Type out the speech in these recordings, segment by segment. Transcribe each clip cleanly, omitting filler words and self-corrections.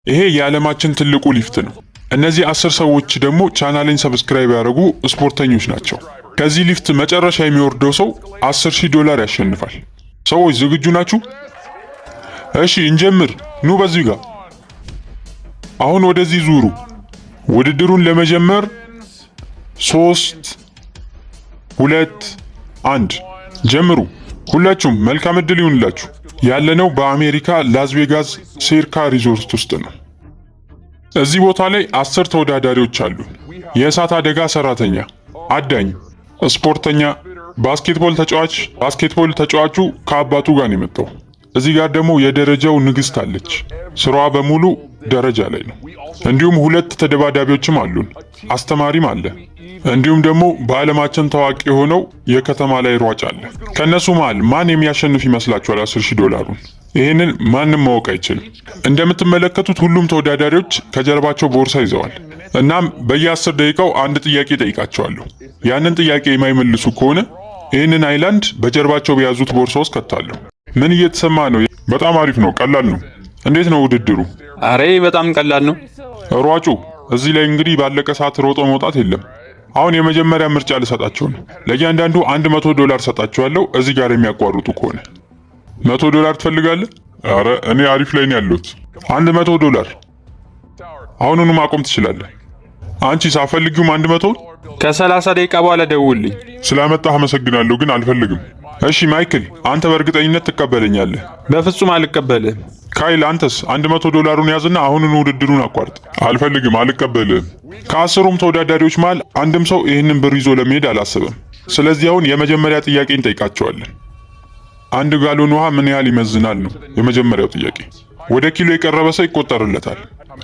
ይሄ የዓለማችን ትልቁ ሊፍት ነው። እነዚህ 10 ሰዎች ደግሞ ቻናሌን ሰብስክራይብ ያደረጉ ስፖርተኞች ናቸው። ከዚህ ሊፍት መጨረሻ የሚወርደው ሰው $10,000 ያሸንፋል። ሰዎች ዝግጁ ናችሁ? እሺ እንጀምር። ኑ በዚህ ጋር። አሁን ወደዚህ ዙሩ። ውድድሩን ለመጀመር 3 2 1 ጀምሩ። ሁላችሁም መልካም ዕድል ይሁንላችሁ። ያለነው በአሜሪካ ላስ ቬጋስ ሴርካ ሪዞርት ውስጥ ነው። እዚህ ቦታ ላይ 10 ተወዳዳሪዎች አሉ። የእሳት አደጋ ሰራተኛ፣ አዳኝ፣ ስፖርተኛ፣ ባስኬትቦል ተጫዋች። ባስኬትቦል ተጫዋቹ ከአባቱ ጋር ነው የመጣው። እዚህ ጋር ደግሞ የደረጃው ንግስት አለች። ስራዋ በሙሉ ደረጃ ላይ ነው። እንዲሁም 2 ተደባዳቢዎችም አሉን። አስተማሪም አለ። እንዲሁም ደግሞ በዓለማችን ታዋቂ የሆነው የከተማ ላይ ሯጭ አለ። ከነሱ መሃል ማን የሚያሸንፍ ይመስላችኋል? $10,000ን ይህንን ማንም ማወቅ አይችልም። እንደምትመለከቱት ሁሉም ተወዳዳሪዎች ከጀርባቸው ቦርሳ ይዘዋል። እናም በየ10 ደቂቃው አንድ ጥያቄ ጠይቃቸዋለሁ። ያንን ጥያቄ የማይመልሱ ከሆነ ይህንን አይላንድ በጀርባቸው በያዙት ቦርሳ ውስጥ ከታለሁ። ምን እየተሰማ ነው? በጣም አሪፍ ነው። ቀላል ነው። እንዴት ነው ውድድሩ? አሬ በጣም ቀላል ነው። ሯጩ እዚህ ላይ እንግዲህ ባለቀ ሰዓት ሮጦ መውጣት የለም። አሁን የመጀመሪያ ምርጫ ልሰጣቸው ነው። ለእያንዳንዱ $100 ሰጣቸዋለሁ እዚህ ጋር የሚያቋርጡ ከሆነ። $100 ትፈልጋለህ? አረ እኔ አሪፍ ላይ ነው ያለሁት። $100 አሁኑኑ ማቆም ትችላለህ። አንቺ ሳፈልጊው 100 ከ30 ደቂቃ በኋላ ደውልልኝ። ስላመጣህ አመሰግናለሁ፣ ግን አልፈልግም። እሺ ማይክል፣ አንተ በእርግጠኝነት ትቀበለኛለህ? በፍጹም አልቀበልህም። ካይል፣ አንተስ? $100ን ያዝና አሁኑኑ ውድድሩን አቋርጥ። አልፈልግም፣ አልቀበልህም። ከ10ሩም ተወዳዳሪዎች መሃል አንድም ሰው ይህንን ብር ይዞ ለመሄድ አላሰበም። ስለዚህ አሁን የመጀመሪያ ጥያቄ እንጠይቃቸዋለን። 1 ጋሎን ውሃ ምን ያህል ይመዝናል ነው የመጀመሪያው ጥያቄ። ወደ ኪሎ የቀረበ ሰው ይቆጠርለታል።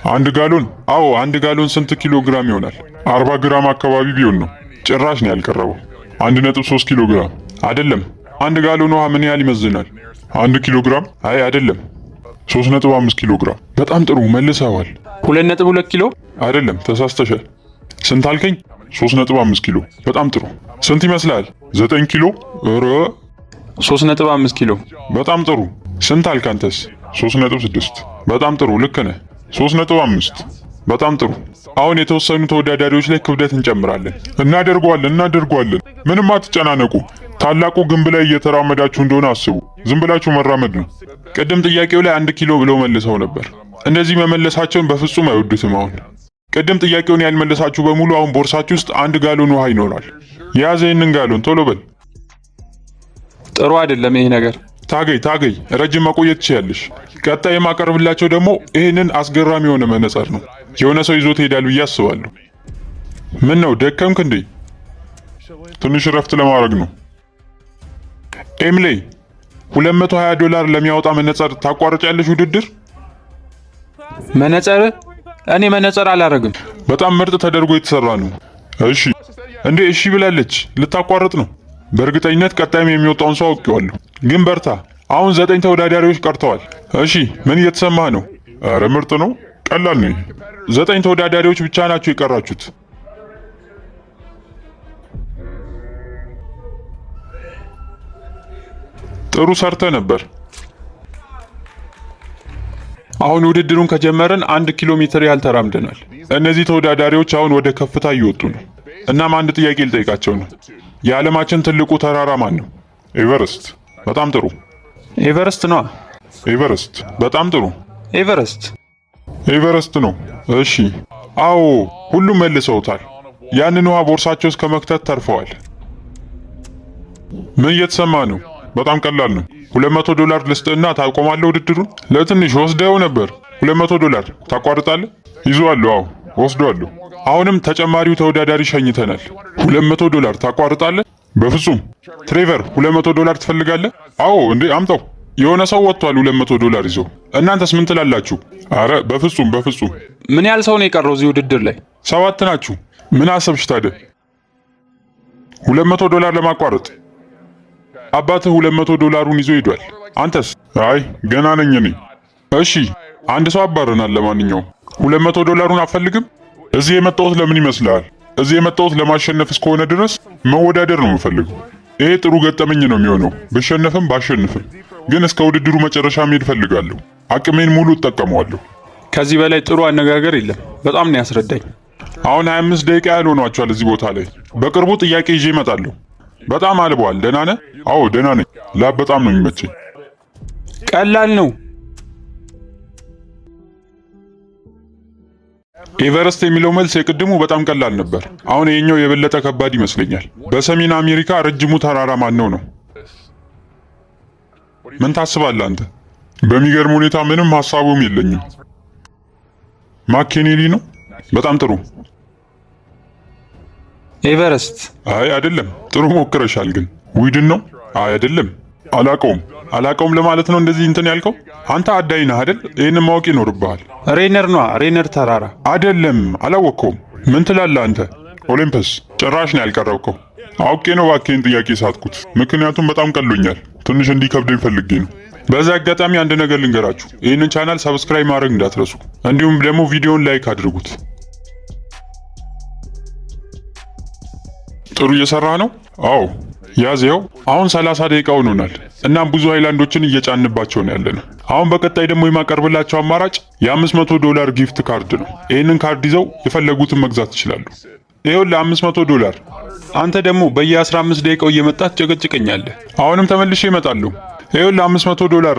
1 ጋሎን? አዎ 1 ጋሎን ስንት ኪሎ ግራም ይሆናል? 40 ግራም አካባቢ ቢሆን ነው። ጭራሽ ነው ያልቀረበው። 1.3 ኪሎ ግራም አይደለም። 1 ጋሎን ውሃ ምን ያህል ይመዝናል? 1 ኪሎ ግራም? አይ አይደለም፣ 3.5 ኪሎ ግራም። በጣም ጥሩ መልሰዋል። 2.2 ኪሎ? አይደለም፣ ተሳስተሻል። ስንት አልከኝ? 3.5 ኪሎ። በጣም ጥሩ። ስንት ይመስላል? 9 ኪሎ? ኧረ 3.5 ኪሎ። በጣም ጥሩ። ስንት አልክ አንተስ? 3.6። በጣም ጥሩ፣ ልክ ነህ። 3.5። በጣም ጥሩ። አሁን የተወሰኑ ተወዳዳሪዎች ላይ ክብደት እንጨምራለን። እናደርገዋለን። ምንም አትጨናነቁ። ታላቁ ግንብ ላይ እየተራመዳችሁ እንደሆነ አስቡ። ዝም ብላችሁ መራመድ ነው። ቅድም ጥያቄው ላይ 1 ኪሎ ብለው መልሰው ነበር። እንደዚህ መመለሳቸውን በፍጹም አይወዱትም። አሁን ቅድም ጥያቄውን ያልመለሳችሁ በሙሉ አሁን ቦርሳችሁ ውስጥ 1 ጋሎን ውሃ ይኖራል። ያዘ ይህንን ጋሎን፣ ቶሎ በል። ጥሩ አይደለም ይሄ ነገር። ታገይ፣ ረጅም መቆየት ትችያለሽ። ቀጣይ የማቀርብላቸው ደግሞ ይህንን አስገራሚ የሆነ መነጽር ነው። የሆነ ሰው ይዞት ሄዳል ብዬ አስባለሁ። ምን ነው ደከምክ እንዴ? ትንሽ ረፍት ለማድረግ ነው። ኤምሌ $220 ለሚያወጣ መነጽር ታቋርጫለሽ ውድድር? መነጽር? እኔ መነጽር አላረግም። በጣም ምርጥ ተደርጎ የተሰራ ነው። እሺ እንዴ፣ እሺ ብላለች። ልታቋርጥ ነው። በእርግጠኝነት ቀጣይም የሚወጣውን ሰው አውቄዋለሁ። ግን በርታ። አሁን 9 ተወዳዳሪዎች ቀርተዋል። እሺ ምን እየተሰማህ ነው? አረ ምርጥ ነው። ቀላል ነው። 9 ተወዳዳሪዎች ብቻ ናቸው የቀራችሁት። ጥሩ ሰርተ ነበር። አሁን ውድድሩን ከጀመረን 1 ኪሎ ሜትር ያህል ተራምደናል። እነዚህ ተወዳዳሪዎች አሁን ወደ ከፍታ እየወጡ ነው። እናም አንድ ጥያቄ ልጠይቃቸው ነው። የዓለማችን ትልቁ ተራራ ማን ነው? ኤቨረስት። በጣም ጥሩ። ኤቨረስት ነው። ኤቨረስት። በጣም ጥሩ። ኤቨረስት ነው። እሺ አዎ፣ ሁሉም መልሰውታል። ያንን ውሃ ቦርሳቸው ውስጥ ከመክተት ተርፈዋል። ምን እየተሰማ ነው? በጣም ቀላል ነው። $200 ልስጥና ታቆማለህ ውድድሩን? ለትንሽ ወስደው ነበር። $200 ታቋርጣለህ? ይዟለሁ። አዎ ወስዷለሁ። አሁንም ተጨማሪው ተወዳዳሪ ሸኝተናል። $200 ታቋርጣለህ? በፍጹም። ትሬቨር $200 ትፈልጋለህ? አዎ እንዴ አምጣው። የሆነ ሰው ወጥቷል $200 ይዞ። እናንተስ ምን ትላላችሁ? አረ በፍጹም። ምን ያህል ሰው ነው የቀረው እዚህ ውድድር ላይ? 7 ናችሁ። ምን አሰብሽ ታዲያ? $200 ለማቋረጥ አባትህ $200ን ይዞ ሄዷል። አንተስ? አይ ገና ነኝ እኔ። እሺ አንድ ሰው አባረናል። ለማንኛውም $200ን አትፈልግም? እዚህ የመጣሁት ለምን ይመስልሃል? እዚህ የመጣሁት ለማሸነፍ እስከሆነ ድረስ መወዳደር ነው የምፈልገው። ይሄ ጥሩ ገጠመኝ ነው የሚሆነው፣ ብሸነፍም ባሸንፍም። ግን እስከ ውድድሩ መጨረሻ መሄድ ፈልጋለሁ። አቅሜን ሙሉ እጠቀመዋለሁ። ከዚህ በላይ ጥሩ አነጋገር የለም። በጣም ነው ያስረዳኝ። አሁን 25 ደቂቃ ያህል ሆኗቸዋል እዚህ ቦታ ላይ። በቅርቡ ጥያቄ ይዤ እመጣለሁ። በጣም አልበዋል። ደህና ነህ? አዎ ደህና ነኝ። ላብ በጣም ነው የሚመቸኝ። ቀላል ነው። ኤቨረስት የሚለው መልስ የቅድሙ በጣም ቀላል ነበር። አሁን ይሄኛው የበለጠ ከባድ ይመስለኛል። በሰሜን አሜሪካ ረጅሙ ተራራ ማን ነው ነው? ምን ታስባለህ አንተ? በሚገርም ሁኔታ ምንም ሐሳቡም የለኝም። ማኬኔሊ ነው? በጣም ጥሩ። ኤቨረስት? አይ አይደለም። ጥሩ ሞክረሻል ግን። ዊድን ነው? አይ አይደለም። አላቀውም ለማለት ነው እንደዚህ እንትን ያልከው? አንተ አዳይ ነህ አይደል? ይሄንን ማወቅ ይኖርብሃል። ሬነር ነው። ሬነር ተራራ አይደለም። አላወቅከውም። ምን ትላለህ አንተ? ኦሊምፐስ። ጭራሽ ነው ያልቀረብከው። አውቄ ነው እባክህን ጥያቄ ሳትኩት። ምክንያቱም በጣም ቀሎኛል። ትንሽ እንዲከብደኝ ፈልጌ ነው። በዛ አጋጣሚ አንድ ነገር ልንገራችሁ። ይህንን ቻናል ሰብስክራይብ ማድረግ እንዳትረሱ። እንዲሁም ደግሞ ቪዲዮውን ላይክ አድርጉት። ጥሩ እየሰራህ ነው? አዎ ያዘው። አሁን 30 ደቂቃ ሆኖናል። እናም ብዙ ሃይላንዶችን እየጫንባቸው ነው ያለነው። አሁን በቀጣይ ደግሞ የማቀርብላቸው አማራጭ $500 ጊፍት ካርድ ነው። ይህንን ካርድ ይዘው የፈለጉትን መግዛት ይችላሉ። ይሄው $500። አንተ ደግሞ በየ15 ደቂቃው እየመጣህ ትጨቀጭቀኛለህ። አሁንም ተመልሼ እመጣለሁ። ይሄው $500።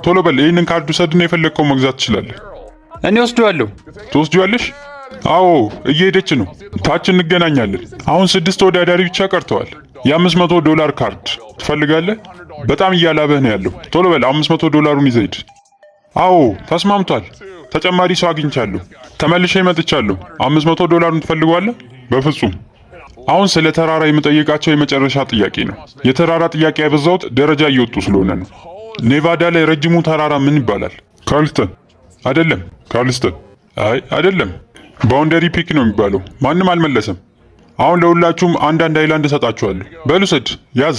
ቶሎ በል ይህንን ካርድ ውሰድና የፈለግከው መግዛት ትችላለህ። እኔ ወስደዋለሁ። ትወስጂዋለሽ? አዎ እየሄደች ነው። ታች እንገናኛለን። አሁን 6 ተወዳዳሪ ብቻ ቀርተዋል። $500 ካርድ ትፈልጋለህ? በጣም እያላበህ ነው ያለው። ቶሎ በል $500ን ይዘህ ሂድ። አዎ ተስማምቷል። ተጨማሪ ሰው አግኝቻለሁ። ተመልሼ መጥቻለሁ። $500ን ትፈልገዋለህ? በፍጹም። አሁን ስለ ተራራ የምጠይቃቸው የመጨረሻ ጥያቄ ነው። የተራራ ጥያቄ ያበዛሁት ደረጃ እየወጡ ስለሆነ ነው። ኔቫዳ ላይ ረጅሙ ተራራ ምን ይባላል? ካርልስተን። አይደለም። ካርልስተን። አይ አይደለም። ባውንደሪ ፒክ ነው የሚባለው። ማንም አልመለሰም። አሁን ለሁላችሁም አንዳንድ ሃይላንድ እሰጣችኋለሁ። በል ውሰድ፣ ያዝ።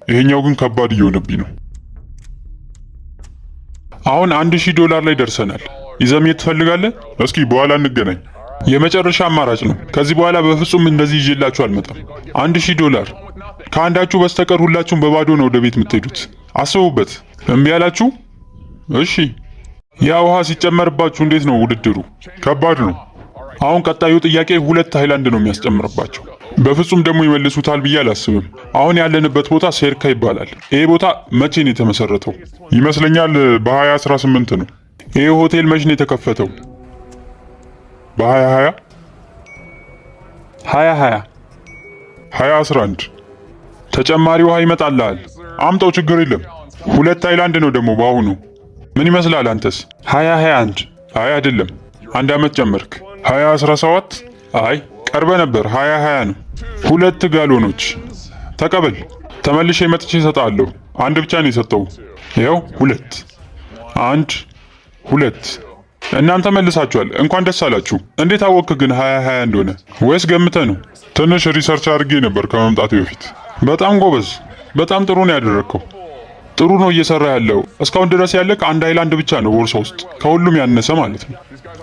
ይሄኛው ግን ከባድ እየሆነብኝ ነው። አሁን $1000 ላይ ደርሰናል። ይዘህ መሄድ ትፈልጋለህ? እስኪ በኋላ እንገናኝ። የመጨረሻ አማራጭ ነው። ከዚህ በኋላ በፍጹም እንደዚህ ይዤላችሁ አልመጣም። $1000 ከአንዳችሁ በስተቀር ሁላችሁም በባዶ ነው ወደ ቤት የምትሄዱት። አስቡበት። እምቢ ያላችሁ? እሺ። ያ ውሃ ሲጨመርባችሁ እንዴት ነው ውድድሩ? ከባድ ነው። አሁን ቀጣዩ ጥያቄ 2 ሃይላንድ ነው የሚያስጨምርባቸው። በፍጹም ደግሞ ይመልሱታል ብዬ አላስብም። አሁን ያለንበት ቦታ ሴርካ ይባላል። ይሄ ቦታ መቼ ነው የተመሰረተው? ይመስለኛል በ2018 ነው። ይሄ ሆቴል መቼ ነው የተከፈተው? በ2020 2011 ተጨማሪ ውሃ ይመጣልሃል። አምጣው፣ ችግር የለም። 2 ሃይላንድ ነው ደግሞ በአሁኑ። ምን ይመስላል አንተስ? 2021 አይ አይደለም፣ 1 ዓመት ጨመርክ። 2017 አይ ቀርበ ነበር። 2020 ነው። 2 ጋሎኖች ተቀበል። ተመልሼ መጥቼ እሰጥሃለሁ። አንድ ብቻ ነው የሰጠው። ይኸው 2 1 2 እናንተ መልሳችኋል። እንኳን ደስ አላችሁ። እንዴት አወቅክ ግን 2020 እንደሆነ? ወይስ ገምተህ ነው? ትንሽ ሪሰርች አድርጌ ነበር ከመምጣቴ በፊት። በጣም ጎበዝ። በጣም ጥሩ ነው ያደረግከው። ጥሩ ነው እየሰራ ያለው። እስካሁን ድረስ ያለ ከአንድ ሃይላንድ ብቻ ነው ቦርሳ ውስጥ፣ ከሁሉም ያነሰ ማለት ነው።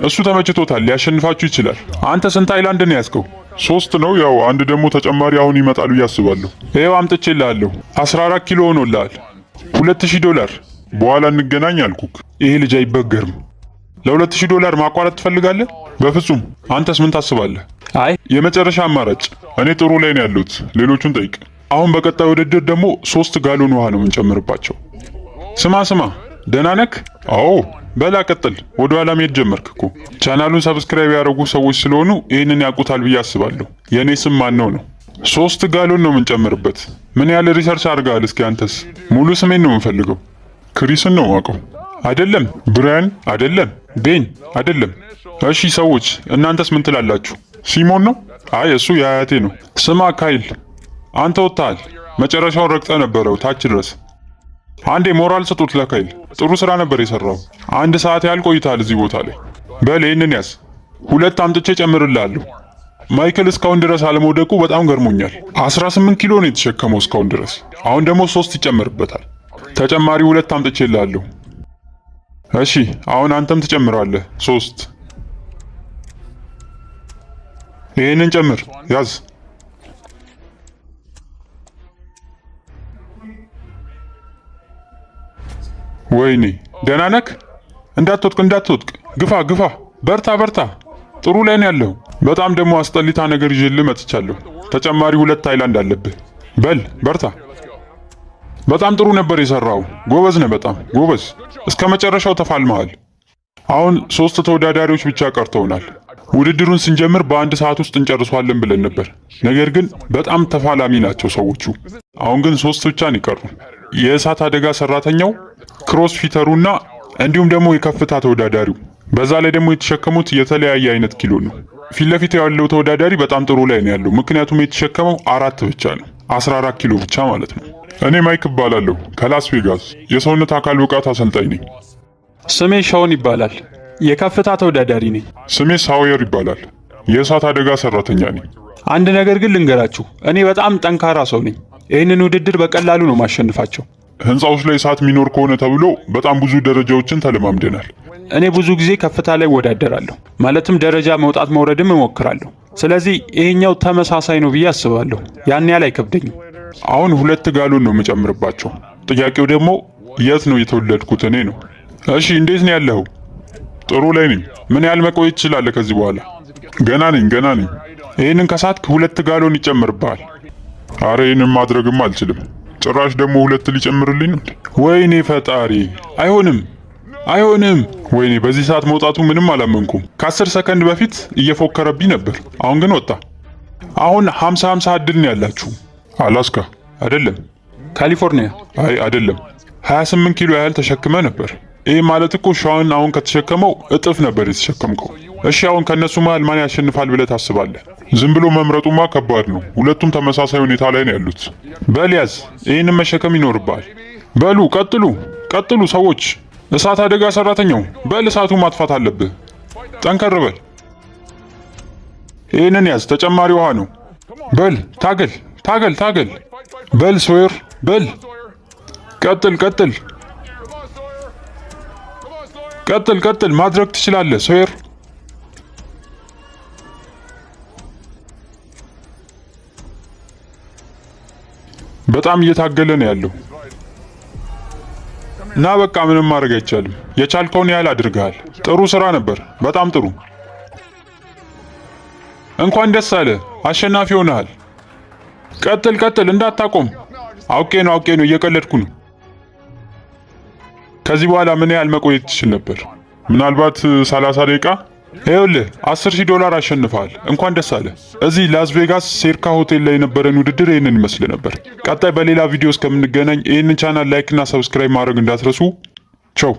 እሱ ተመችቶታል፣ ሊያሸንፋችሁ ይችላል። አንተ ስንት ሃይላንድ ነው ያዝከው? 3 ነው። ያው አንድ ደግሞ ተጨማሪ አሁን ይመጣሉ ያስባለሁ። ይሄው አምጥቼልሃለሁ። 14 ኪሎ ሆኖልሃል። $2000። በኋላ እንገናኝ አልኩክ። ይሄ ልጅ አይበገርም። ለ$2000 ማቋረጥ ትፈልጋለህ? በፍጹም። አንተስ ምን ታስባለህ? አይ የመጨረሻ አማራጭ። እኔ ጥሩ ላይ ነው ያለሁት። ሌሎቹን ጠይቅ። አሁን በቀጣይ ውድድር ደግሞ 3 ጋሎን ውሃ ነው የምንጨምርባቸው። ስማ፣ ደህና ነክ? አዎ። በላ ቀጥል። ወደ ኋላ መሄድ ጀመርክ እኮ። ቻናሉን ሰብስክራይብ ያደረጉ ሰዎች ስለሆኑ ይህንን ያውቁታል ብዬ አስባለሁ። የእኔ ስም ማን ነው? 3 ጋሎን ነው የምንጨምርበት። ምን ያህል ሪሰርች አድርገሃል? እስኪ አንተስ? ሙሉ ስሜን ነው የምንፈልገው። ክሪስን ነው የማውቀው። አይደለም። ብራያን? አይደለም። ቤን? አይደለም። እሺ ሰዎች እናንተስ ምን ትላላችሁ? ሲሞን ነው? አይ እሱ የአያቴ ነው። ስማ ካይል፣ አንተ ወጥተሃል። መጨረሻውን ረግጠህ ነበረው ታች ድረስ። አንዴ ሞራል ስጡት ለካይል። ጥሩ ስራ ነበር የሰራው። 1 ሰዓት ያህል ቆይተሃል እዚህ ቦታ ላይ። በል ይህንን ያዝ። 2 አምጥቼ ጨምርልሃለሁ። ማይክል እስካሁን ድረስ አለመውደቁ በጣም ገርሞኛል። 18 ኪሎ ነው የተሸከመው እስካሁን ድረስ። አሁን ደግሞ 3 ይጨመርበታል። ተጨማሪ 2 አምጥቼልሃለሁ። እሺ አሁን አንተም ትጨምራለህ 3። ይሄንን ጨምር፣ ያዝ። ወይኔ ደህና ነክ? እንዳትወድቅ። ግፋ ግፋ። በርታ። ጥሩ ላይ ነው ያለው። በጣም ደግሞ አስጠሊታ ነገር ይዤልህ መጥቻለሁ። ተጨማሪ 2 ታይላንድ አለብህ። በል በርታ። በጣም ጥሩ ነበር የሰራው። ጎበዝ ነህ፣ በጣም ጎበዝ። እስከ መጨረሻው ተፋልመሃል። አሁን 3 ተወዳዳሪዎች ብቻ ቀርተውናል። ውድድሩን ስንጀምር በ1 ሰዓት ውስጥ እንጨርሷለን ብለን ነበር። ነገር ግን በጣም ተፋላሚ ናቸው ሰዎቹ። አሁን ግን 3 ብቻ ነው የቀሩ። የእሳት አደጋ ሰራተኛው፣ ክሮስ ፊተሩና እንዲሁም ደግሞ የከፍታ ተወዳዳሪው። በዛ ላይ ደግሞ የተሸከሙት የተለያየ አይነት ኪሎ ነው። ፊት ለፊት ያለው ተወዳዳሪ በጣም ጥሩ ላይ ነው ያለው፣ ምክንያቱም የተሸከመው 4 ብቻ ነው፣ 14 ኪሎ ብቻ ማለት ነው። እኔ ማይክ እባላለሁ ከላስ ቬጋስ፣ የሰውነት አካል ብቃት አሰልጣኝ ነኝ። ስሜ ሻውን ይባላል። የከፍታ ተወዳዳሪ ነኝ። ስሜ ሳውየር ይባላል። የእሳት አደጋ ሰራተኛ ነኝ። አንድ ነገር ግን ልንገራችሁ፣ እኔ በጣም ጠንካራ ሰው ነኝ። ይህንን ውድድር በቀላሉ ነው ማሸንፋቸው። ህንፃዎች ላይ እሳት የሚኖር ከሆነ ተብሎ በጣም ብዙ ደረጃዎችን ተለማምደናል። እኔ ብዙ ጊዜ ከፍታ ላይ ወዳደራለሁ፣ ማለትም ደረጃ መውጣት መውረድም እሞክራለሁ። ስለዚህ ይሄኛው ተመሳሳይ ነው ብዬ አስባለሁ። ያን ያህል አይከብደኝም። አሁን 2 ጋሎን ነው የምጨምርባቸው። ጥያቄው ደግሞ የት ነው የተወለድኩት እኔ ነው። እሺ እንዴት ነው ያለኸው? ጥሩ ላይ ነኝ። ምን ያህል መቆየት ትችላለህ ከዚህ በኋላ? ገና ነኝ። ይህንን ከሳትክ 2 ጋሎን ይጨምርብሃል። አረ ይህንን ማድረግም አልችልም። ጭራሽ ደግሞ 2 ሊጨምርልኝ ነው። ወይኔ ፈጣሪ! አይሆንም። ወይኔ በዚህ ሰዓት መውጣቱ ምንም አላመንኩም። ከ10 ሰከንድ በፊት እየፎከረብኝ ነበር። አሁን ግን ወጣ። አሁን 50-50 እድል ነው ያላችሁ። አላስካ አይደለም፣ ካሊፎርኒያ አይደለም። 28 ኪሎ ያህል ተሸክመ ነበር። ይህ ማለት እኮ ሻውን አሁን ከተሸከመው እጥፍ ነበር የተሸከምከው። እሺ አሁን ከነሱ መሃል ማን ያሸንፋል ብለህ ታስባለህ? ዝም ብሎ መምረጡማ ከባድ ነው። ሁለቱም ተመሳሳይ ሁኔታ ላይ ነው ያሉት። በል ያዝ፣ ይህንን መሸከም ይኖርብሃል። በሉ ቀጥሉ ሰዎች። እሳት አደጋ ሰራተኛው በል እሳቱ ማጥፋት አለብህ። ጠንከር በል። ይህንን ያዝ፣ ተጨማሪ ውሃ ነው። በል ታገል። በል ሶየር በል። ቀጥል። ማድረግ ትችላለህ ሶየር። በጣም እየታገለ ነው ያለው። እና በቃ ምንም ማድረግ አይቻልም። የቻልከውን ያህል አድርገሃል። ጥሩ ስራ ነበር፣ በጣም ጥሩ። እንኳን ደስ አለ፣ አሸናፊ ሆነሃል። ቀጥል፣ እንዳታቆም። አውቄ ነው፣ እየቀለድኩ ነው። ከዚህ በኋላ ምን ያህል መቆየት ትችል ነበር? ምናልባት 30 ደቂቃ። ይኸውልህ $10,000 አሸንፈሃል። እንኳን ደስ አለ። እዚህ ላስ ቬጋስ ሴርካ ሆቴል ላይ የነበረን ውድድር ይህንን ይመስል ነበር። ቀጣይ በሌላ ቪዲዮ እስከምንገናኝ ይህንን ቻናል ላይክ እና ሰብስክራይብ ማድረግ እንዳትረሱ። ቻው።